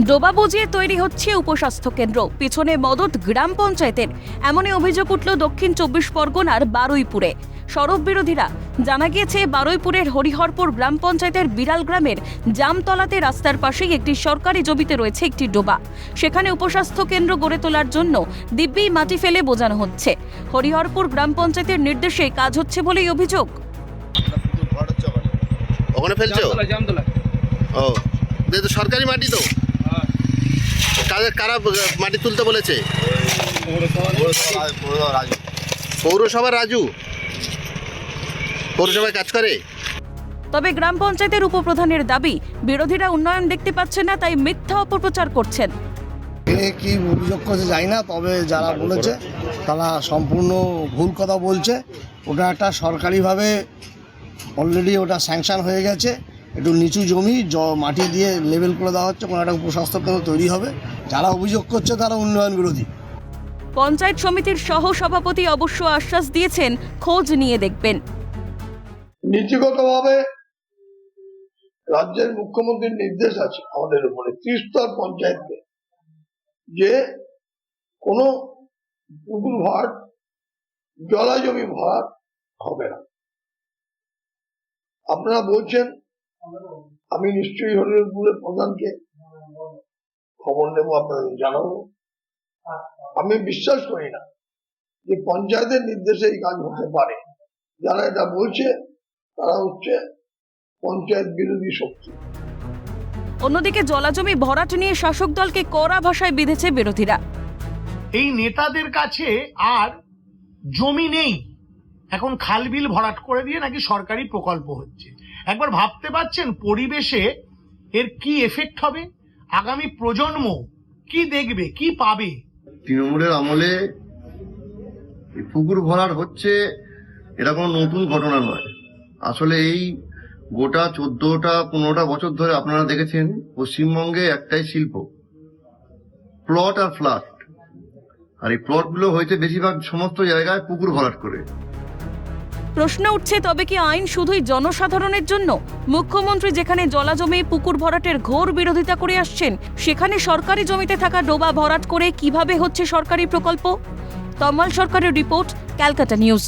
ডোবা বুঝিয়ে তৈরি হচ্ছে উপস্বাস্থ্য কেন্দ্র, পিছনে মদত গ্রাম পঞ্চায়েতের। এমনই অভিযোগ উঠল দক্ষিণ 24 পরগনার বারুইপুরে। সড়ক বিরোধীরা জানা গিয়েছে, বারুইপুরের হরিহরপুর গ্রাম পঞ্চায়েতের বিড়াল গ্রামের জামতলাতে রাস্তার পাশেই একটি সরকারি জমিতে রয়েছে একটি ডোবা। সেখানে উপস্বাস্থ্য কেন্দ্র গড়ে তোলার জন্য দিব্যি মাটি ফেলে বোঝানো হচ্ছে। হরিহরপুর গ্রাম পঞ্চায়েতের নির্দেশে কাজ হচ্ছে বলেই অভিযোগ। ওখানে ফেলছো? ও, তো সরকারি মাটি তো। কারা মাটি তুলতে বলেছে? পৌরসভা রাজু পৌরসভায় কাজ করে। তবে গ্রাম পঞ্চায়েতের উপপ্রধানের দাবি, বিরোধীরা উন্নয়ন দেখতে পাচ্ছেন না, তাই মিথ্যা অপপ্রচার করছেন। কি অভিযোগ করছে জানি না, তবে যারা বলেছে তারা সম্পূর্ণ ভুল কথা বলছে। ওটা একটা সরকারিভাবে অলরেডি ওটা স্যাংশন হয়ে গেছে। একটু নিচু জমি মাটি দিয়ে লেভেল করে দেওয়া হচ্ছে, কোনো একটা উপস্বাস্থ্য কেন্দ্র তৈরি হবে। যারা অভিযোগ করছে তারা উন্নয়ন বিরোধী। পঞ্চায়েত সমিতির সহ সভাপতি অবশ্য আশ্বাস দিয়েছেন, খোঁজ নিয়ে দেখবেন। নীতিগতভাবে রাজ্যের মুখ্যমন্ত্রীর নির্দেশ আছে আমাদের উপরে ত্রিস্তর পঞ্চায়েতকে, যে কোনো পুকুর ভাড়, জলা জমি ভাড় হবে না। আপনারা বলছেন, আমি নিশ্চয়ই হরিহরপুরের প্রধানকে খবর নেব, আপনাদের জানাবো। আমি বিশ্বাস করি না যে পঞ্চায়েতের নির্দেশে এই কাজ হতে পারে। যারা এটা বলছে তারা হচ্ছে পঞ্চায়েত বিরোধী শক্তি। অন্যদিকে জলাজমি ভরাট নিয়ে শাসক দলকে কড়া ভাষায় বিঁধেছে বিরোধীরা। এই নেতাদের কাছে আর জমি নেই, এখন খালবিল ভরাট করে দিয়ে নাকি সরকারি প্রকল্প হচ্ছে। একবার ভাবতে পারছেন পরিবেশে এর কি এফেক্ট হবে? আগামী প্রজন্ম কি দেখবে, কি পাবে? তৃণমূলের আমলে পুকুর ভরাট হচ্ছে, এটা কোনো নতুন ঘটনা নয়। আসলে এই গোটা 14-15টা বছর ধরে আপনারা দেখেছেন পশ্চিমবঙ্গে একটাই শিল্প, প্লট আর ফ্ল্যাট। আর এই প্লটগুলো হয়েছে বেশিরভাগ সমস্ত জায়গায় পুকুর ভরাট করে। প্রশ্ন উঠছে, তবে কি আইন শুধুই জনসাধারণের জন্য? মুখ্যমন্ত্রী যেখানে জলাজমি পুকুর ভরাটের ঘোর বিরোধিতা করে আসছেন, সেখানে সরকারি জমিতে থাকা ডোবা ভরাট করে কিভাবে হচ্ছে সরকারি প্রকল্প? তমাল সরকারের রিপোর্ট, ক্যালকাটা নিউজ।